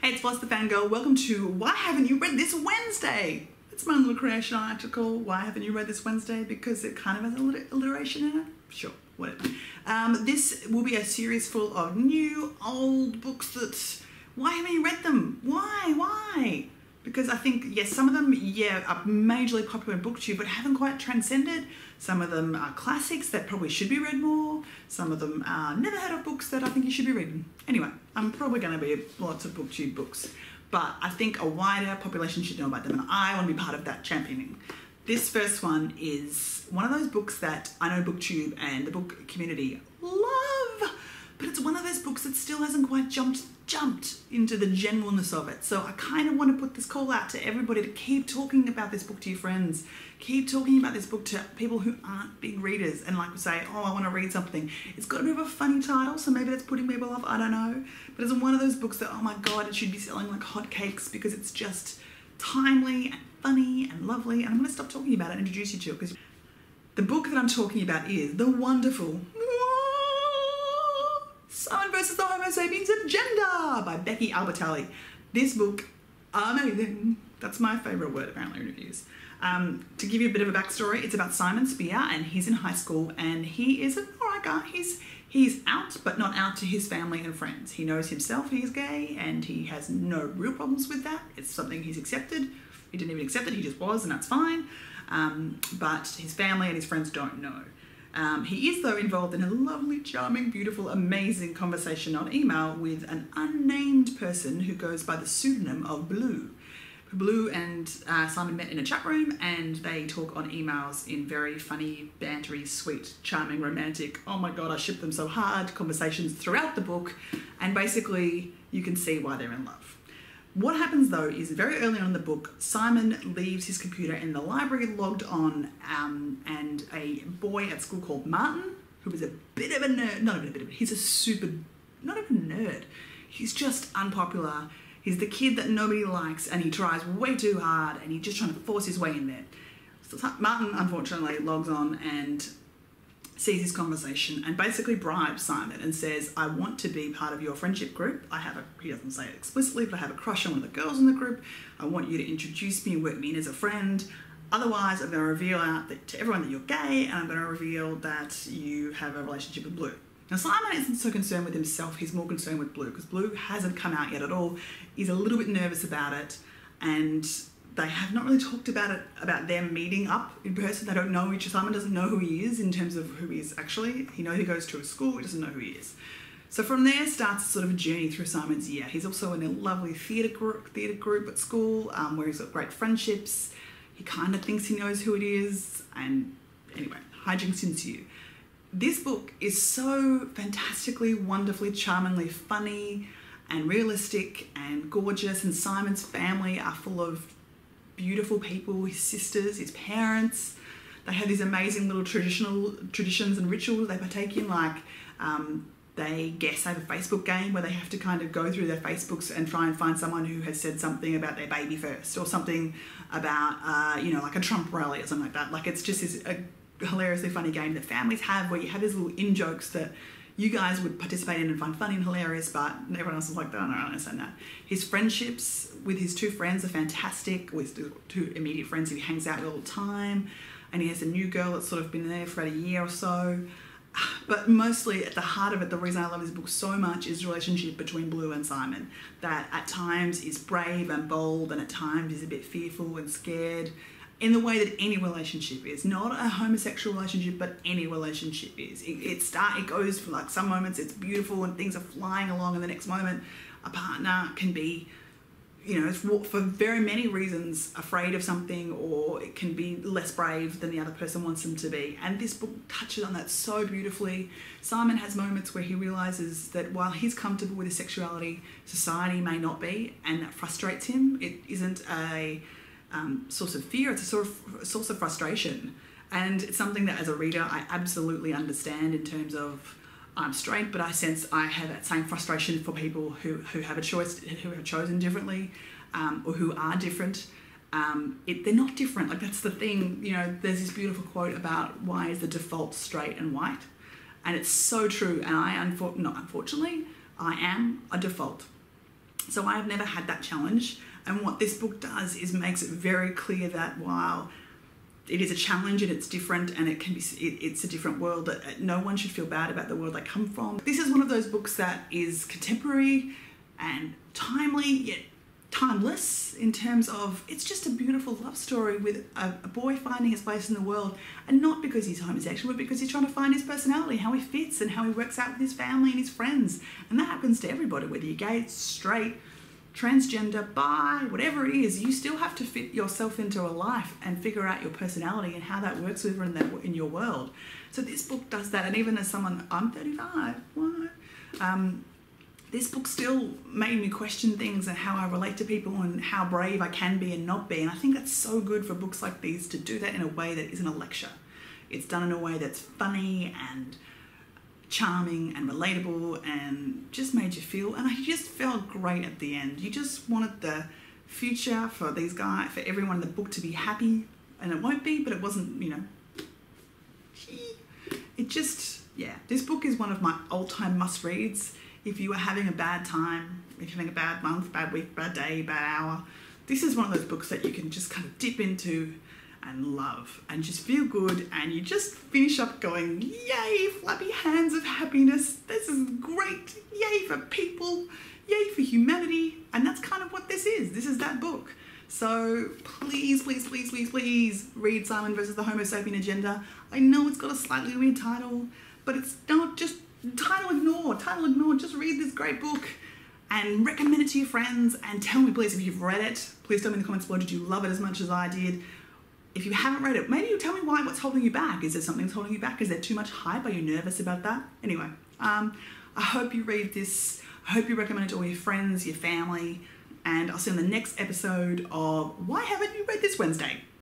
Hey, it's Floss the Fangirl. Welcome to Why Haven't You Read This Wednesday? It's my little creation I like to call Why Haven't You Read This Wednesday because it kind of has a little alliteration in it. Sure, whatever. This will be a series full of new, old books that... Why haven't you read them? Why? Because I think, yes, some of them, are majorly popular in BookTube but haven't quite transcended. Some of them are classics that probably should be read more. Some of them are never heard of books that I think you should be reading. Anyway, I'm probably going to be lots of BookTube books, but I think a wider population should know about them, and I want to be part of that championing. This first one is one of those books that I know BookTube and the book community love, but it's one of those books that still hasn't quite jumped into the genuineness of it. So I kind of want to put this call out to everybody to keep talking about this book to your friends. Keep talking about this book to people who aren't big readers and like say, oh, I want to read something. It's got a bit of a funny title, so maybe that's putting people off, I don't know. But it's one of those books that, oh my God, it should be selling like hotcakes because it's just timely and funny and lovely. And I'm going to stop talking about it and introduce you to it, because the book that I'm talking about is the wonderful Simon vs. the Homo Sapiens Agenda by Becky Albertalli. This book, amazing. That's my favourite word apparently in reviews. To give you a bit of a backstory, it's about Simon Spear, and he's in high school and he is an alright guy. He's out, but not out to his family and friends. He knows himself he's gay and he has no real problems with that. It's something he's accepted. He didn't even accept it, he just was, and that's fine. But his family and his friends don't know. He is, though, involved in a lovely, charming, beautiful, amazing conversation on email with an unnamed person who goes by the pseudonym of Blue. Blue and Simon met in a chat room and they talk on emails in very funny, bantery, sweet, charming, romantic, oh my God, I ship them so hard, conversations throughout the book, and basically you can see why they're in love. What happens though is very early on in the book, Simon leaves his computer in the library logged on, and a boy at school called Martin, who is a bit of a nerd, he's a super, not even a nerd, he's just unpopular. He's the kid that nobody likes and he tries way too hard and he's just trying to force his way in there. So Martin, unfortunately, logs on and sees his conversation and basically bribes Simon and says, I want to be part of your friendship group. He doesn't say it explicitly, but I have a crush on one of the girls in the group. I want you to introduce me and work me in as a friend. Otherwise, I'm going to reveal out to everyone that you're gay, and I'm going to reveal that you have a relationship with Blue. Now, Simon isn't so concerned with himself, he's more concerned with Blue, because Blue hasn't come out yet at all. He's a little bit nervous about it, and they have not really talked about them meeting up in person. They don't know each other. Simon doesn't know who he is in terms of who he is actually. He knows he goes to a school, he doesn't know who he is. So from there starts sort of a journey through Simon's year. He's also in a lovely theatre group at school where he's got great friendships. He kind of thinks he knows who it is, and anyway, hijinks ensue. This book is so fantastically, wonderfully, charmingly funny and realistic and gorgeous, and Simon's family are full of beautiful people, his sisters, his parents. They have these amazing little traditions and rituals they partake in, like they guess they have a Facebook game where they have to kind of go through their Facebooks and try and find someone who has said something about their baby first, or something about, like a Trump rally or something like that. Like, it's just this hilariously funny game that families have where you have these little in-jokes that you guys would participate in and find funny and hilarious, but everyone else is like, oh, no, I don't understand that. His friendships with his two friends are fantastic, with two immediate friends who he hangs out with all the time, and he has a new girl that's sort of been there for about a year or so. But mostly at the heart of it, the reason I love this book so much is the relationship between Blue and Simon, that at times is brave and bold and at times is a bit fearful and scared, in the way that any relationship is. Not a homosexual relationship, but any relationship is. It goes for like some moments it's beautiful and things are flying along, and the next moment a partner can be, for very many reasons afraid of something, or it can be less brave than the other person wants them to be. And this book touches on that so beautifully. Simon has moments where he realises that while he's comfortable with his sexuality, society may not be, and that frustrates him. It isn't a source of fear, it's a source of frustration, and it's something that as a reader I absolutely understand in terms of I'm straight, but I sense I have that same frustration for people who have a choice, who have chosen differently, or who are different. They're not different, like that's the thing, there's this beautiful quote about why is the default straight and white, and it's so true, and unfortunately I am a default. So I have never had that challenge. And what this book does is makes it very clear that while it is a challenge and it's different and it's a different world, that no one should feel bad about the world they come from. This is one of those books that is contemporary and timely, yet timeless, in terms of it's just a beautiful love story with a boy finding his place in the world, and not because he's homosexual, but because he's trying to find his personality, how he fits and how he works out with his family and his friends. And that happens to everybody, whether you're gay, straight, transgender, bi, whatever it is. You still have to fit yourself into a life and figure out your personality and how that works with in your world. So this book does that. And even as someone, I'm 35, what? This book still made me question things and how I relate to people and how brave I can be and not be. And I think that's so good for books like these, to do that in a way that isn't a lecture. It's done in a way that's funny and charming and relatable and just made you feel, and I just felt great at the end. You just wanted the future for these guys, for everyone in the book to be happy, and it won't be, but it wasn't, you know. It just, yeah, this book is one of my all-time must-reads. If you are having a bad time, if you're having a bad month, bad week, bad day, bad hour, this is one of those books that you can just kind of dip into and love and just feel good, and you just finish up going, yay, flappy hands of happiness. This is great. Yay for people. Yay for humanity. And that's kind of what this is. This is that book. So please, please, please, please, please read Simon versus the Homo Sapien Agenda. I know it's got a slightly weird title, but it's not just title ignore. Just read this great book and recommend it to your friends, and tell me, please, if you've read it. Please tell me in the comments below, did you love it as much as I did? If you haven't read it, maybe you tell me what's holding you back. Is there something that's holding you back? Is there too much hype? Are you nervous about that? Anyway, I hope you read this. I hope you recommend it to all your friends, your family, and I'll see you in the next episode of Why Haven't You Read This Wednesday?